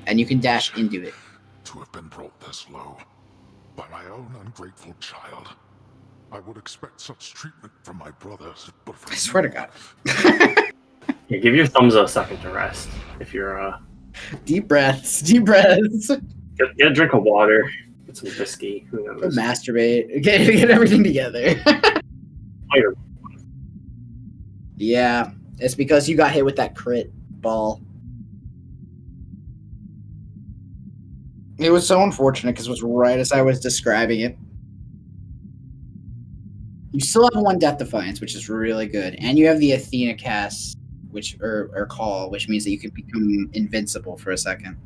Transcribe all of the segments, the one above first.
and you can dash into it. To have been brought this low by my own ungrateful child. I would expect such treatment from my brothers, but from I swear to God. Yeah, give your thumbs a second to rest. If you're Deep breaths. Deep breaths. get a drink of water. Get some whiskey. Who Go knows? masturbate. Get everything together. Fire. Yeah, it's because you got hit with that crit ball. It was so unfortunate because it was right as I was describing it. You still have one Death Defiance, which is really good, and you have the Athena cast, which or call, which means that you can become invincible for a second.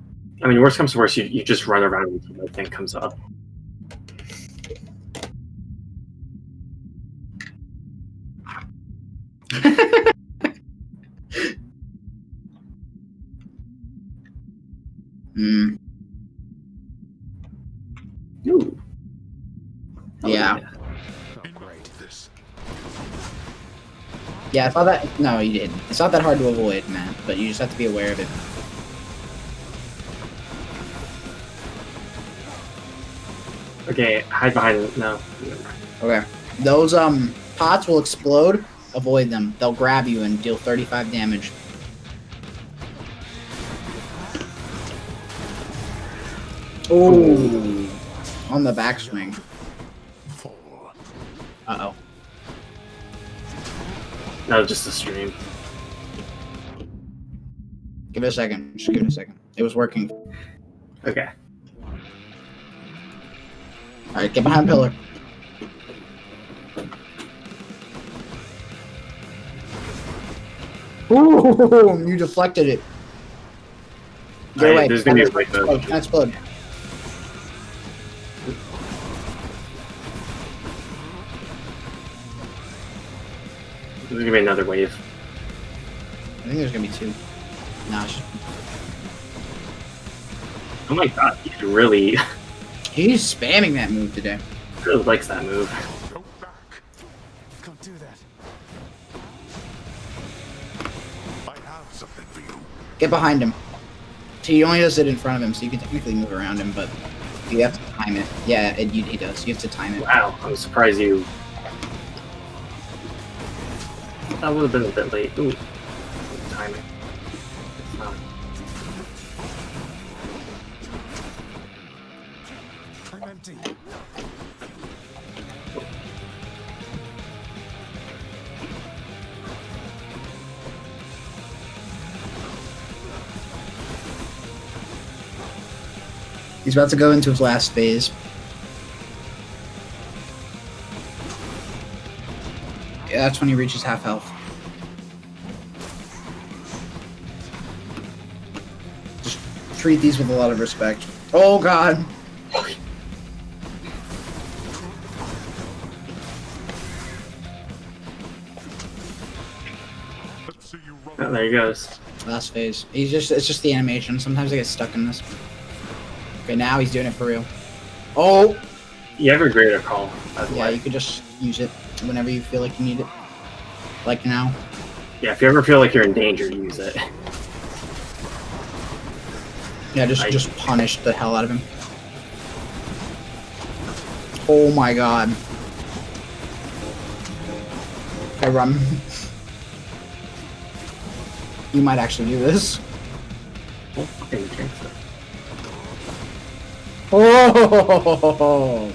I mean, worst comes to worst, you just run around until the thing comes up. Hmm. Ooh. Yeah. Oh, great. This. Yeah, I thought that. No, you didn't. It's not that hard to avoid, man, but you just have to be aware of it. Okay, hide behind it. No. Okay. Those pots will explode. Avoid them. They'll grab you and deal 35 damage. Ooh. On the backswing. Uh-oh. No, just a stream. Give it a second. Just give it a second. It was working. Okay. Alright, get behind pillar. Ooh, you deflected it. Get away. There's gonna be a right Explode. Can explode. There's gonna be another wave. I think there's gonna be two. No, Oh my god, he really, he's spamming that move today. really likes that move. Go back. Can't do that. I have something for you. Get behind him. So he only does it in front of him, so you can technically move around him, but you have to time it. Yeah, he does. You have to time it. Wow, I'm surprised you. That would have been a bit late. Ooh, timing. It's not. I'm empty. He's about to go into his last phase. Yeah, that's when he reaches half health. Just treat these with a lot of respect. Oh god! Let's see you run. Oh, there he goes. Last phase. It's just the animation. Sometimes I get stuck in this. Okay, now he's doing it for real. Oh! You have a greater call, by the Yeah, way. you could just use it whenever you feel like you need it. Like now. Yeah, if you ever feel like you're in danger, use it. Yeah, just punish the hell out of him. Oh my god. Okay, run. You might actually do this. Oh, fucking jinx it. Oh!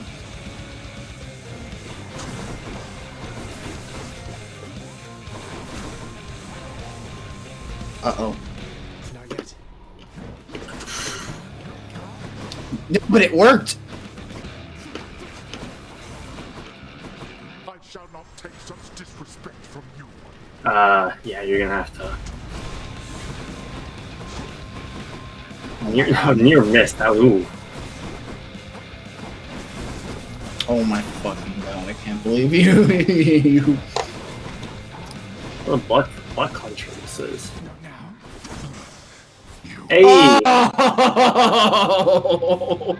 Uh-oh. Not yet. But it worked! I shall not take such disrespect from you. Yeah, you're gonna have to. Near miss. That ooh. Oh my fucking god, I can't believe you. What a butt clencher this is. Not now. Hey! Oh!